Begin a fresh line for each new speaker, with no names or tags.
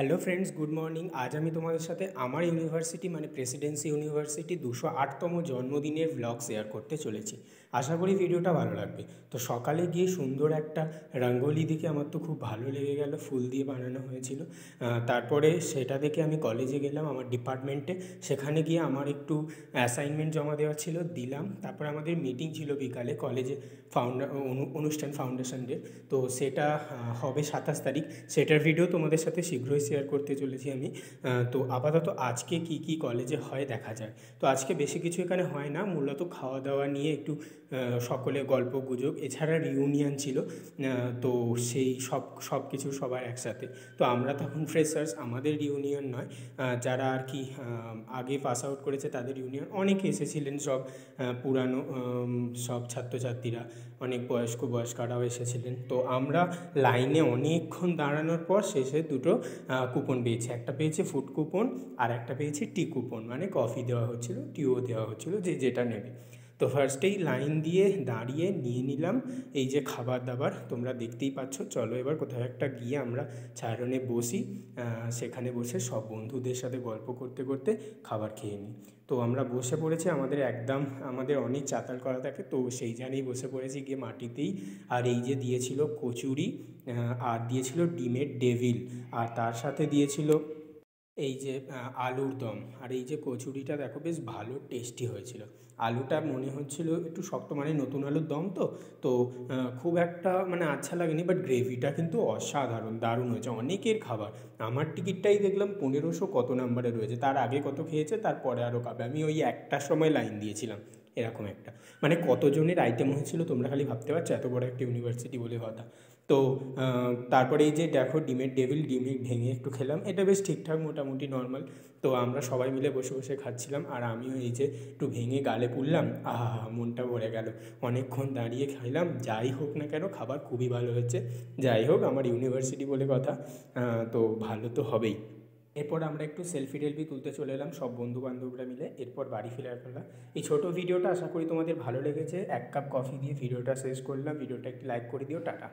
Hello friends, good morning. আজ আমি তোমাদের সাথে আমার ইউনিভার্সিটি মানে প্রেসিডেন্সি ইউনিভার্সিটি 208তম জন্মদিনের ভ্লগ শেয়ার করতে চলেছি। আশা করি ভিডিওটা ভালো লাগবে। তো সকালে গিয়ে সুন্দর একটা রঙ্গোলি দেখে আমার তো খুব ভালো লেগে গেল, ফুল দিয়ে বানানো হয়েছিল। তারপরে সেটা দেখে আমি কলেজে গেলাম আমার ডিপার্টমেন্টে। সেখানে গিয়ে আমার একটু অ্যাসাইনমেন্ট জমা দেওয়া ছিল, দিলাম। তারপরে আমাদের মিটিং ছিল বিকালে কলেজে, অনুষ্ঠান ফাউন্ডেশন ডে। তো সেটা হবে 27 তারিখ। সেটার ভিডিও তোমাদের সাথে শীঘ্রই শেয়ার করতে চলেছি আমি। তো আপাতত আজকে কি কি কলেজে হয় দেখা যায়। তো আজকে বেশি কিছু এখানে হয় না, মূলত খাওয়া দাওয়া নিয়ে একটু সকলে গল্প গুজব, এছাড়া রিউনিয়ন ছিল। তো সেই সব কিছু সবার একসাথে। তো আমরা তখন ফ্রেশার্স, আমাদের রিউনিয়ন নয়, যারা আর কি আগে পাস আউট করেছে তাদের ইউনিয়ন। অনেকে এসেছিলেন, সব পুরানো সব ছাত্রছাত্রীরা, অনেক বয়স্করাও এসেছিলেন। তো আমরা লাইনে অনেকক্ষণ দাঁড়ানোর পর শেষে দুটো কুপন পেয়েছি। একটা পেয়েছি ফুড কুপন, আর একটা পেয়েছি টি কুপন, মানে কফি দেওয়া হচ্ছিল, টিও দেওয়া হচ্ছিল, যে যেটা নেবে। তো ফার্স্টেই লাইন দিয়ে দাঁড়িয়ে নিয়ে নিলাম এই যে খাবার দাবার, তোমরা দেখতেই পাচ্ছ। চলো এবার কোথাও একটা গিয়ে আমরা চারজনে বসি, সেখানে বসে সব বন্ধুদের সাথে গল্প করতে করতে খাবার খেয়ে নিই। তো আমরা বসে পড়েছি, আমাদের অনেক চাতাল করা থাকে, তো সেই জায়গায় বসে পড়েছি গিয়ে মাটিতেই। আর এই যে দিয়েছিল কচুরি, আর দিয়েছিল ডিমের ডেভিল, আর তার সাথে দিয়েছিল এই যে আলুর দম। আর এই যে কচুরিটা দেখো, বেশ ভালো টেস্টি হয়েছিল। আলুটা মনে হচ্ছিল একটু শক্ত, মানে নতুন আলুর দম তো তো খুব একটা মানে আচ্ছা লাগেনি, বাট গ্রেভিটা কিন্তু অসাধারণ, দারুণ হয়েছে। অনেকের খাবার, আমার টিকিটটাই দেখলাম 1500 কত নাম্বারে রয়েছে, তার আগে কত খেয়েছে, তারপরে আরও খাবে। আমি ওই একটার সময় লাইন দিয়েছিলাম, এরকম একটা, মানে কতজনের আইটেম হয়েছিল তোমরা খালি ভাবতে পারছো, এত বড় একটা ইউনিভার্সিটি বলে কথা। তো তারপরে এই যে দেখো ডিমের ডেভিল, ডিমে ভেঙে একটু খেলাম, এটা বেশ ঠিকঠাক, মোটামুটি নর্মাল। তো আমরা সবাই মিলে বসে বসে খাচ্ছিলাম, আর আমিও এই যে একটু ভেঙে গালে পুড়লাম, আহা, মনটা ভরে গেল। অনেকক্ষণ দাঁড়িয়ে খাইলাম, যাই হোক না কেন খাবার খুবই ভালো হয়েছে। যাই হোক, আমার ইউনিভার্সিটি বলে কথা, তো ভালো তো হবেই। এরপর আমরা একটু সেলফি টেলফি তুলতে চলে এলাম সব বন্ধু বান্ধবরা মিলে, এরপর বাড়ি ফেরার পালা। এই ছোটো ভিডিওটা আশা করি তোমাদের ভালো লেগেছে। 1 কাপ কফি দিয়ে ভিডিওটা শেষ করলাম। ভিডিওটা একটু লাইক করে দিও, টাটা।